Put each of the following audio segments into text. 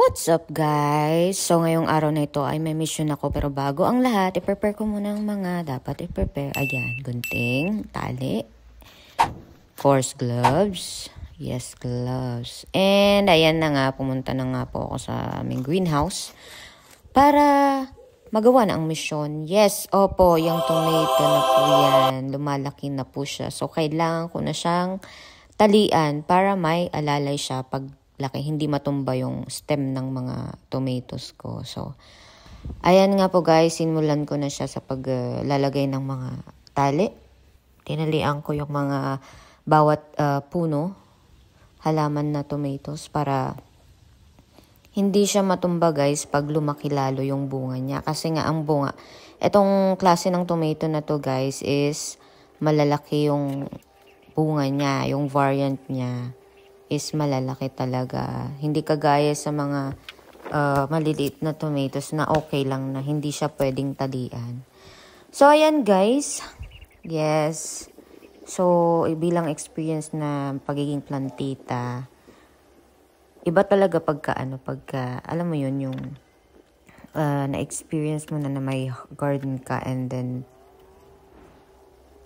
What's up guys? So ngayong araw na ito ay may mission ako pero bago ang lahat, i-prepare ko muna ang mga dapat i-prepare. Ayan, gunting, tali, course gloves. Yes, gloves. And ayan na nga, pumunta na nga po ako sa aming greenhouse para magawa na ang mission. Yes, opo, yung tomato na po yan. Lumalaki na po siya. So kailangan ko na siyang talian para may alalay siya pag laki, hindi matumba yung stem ng mga tomatoes ko. So, ayan nga po guys, simulan ko na siya sa paglalagay ng mga tali. Tinalian ko yung mga bawat puno, halaman na tomatoes para hindi siya matumba guys pag lumaki lalo yung bunga niya. Kasi nga ang bunga, itong klase ng tomato na to guys is malalaki yung bunga niya, yung variant niya is malalaki talaga. Hindi kagaya sa mga maliliit na tomatoes na okay lang na hindi siya pwedeng talian. So, ayan guys. Yes. So, bilang experience na pagiging plantita, iba talaga pagka, alam mo yun, yung na-experience mo na may garden ka and then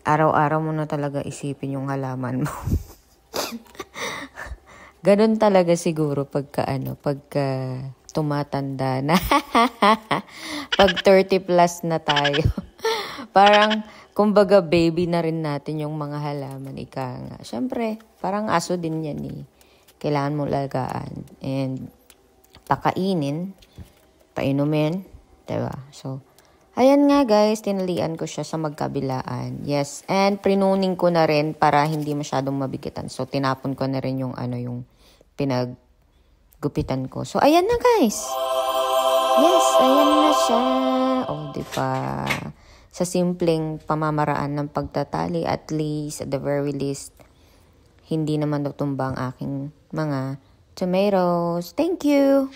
araw-araw mo na talaga isipin yung halaman mo. Ganun talaga siguro pagka tumatanda na. Pag 30 plus na tayo. Parang, kumbaga baby na rin natin yung mga halaman. Ika nga. Siyempre, parang aso din yan eh. Kailangan mo lagaan. And, pakainin, painumin. Diba? So, ayan nga guys, tinalian ko siya sa magkabilaan. Yes, and prinuning ko na rin para hindi masyadong mabigitan. So, tinapon ko na rin yung yung pinaggupitan ko. So, ayan na guys. Yes, ayan na siya. Oh, diba? Sa simpleng pamamaraan ng pagtatali, at least, at the very least, hindi naman natumba ang aking mga tomatoes. Thank you!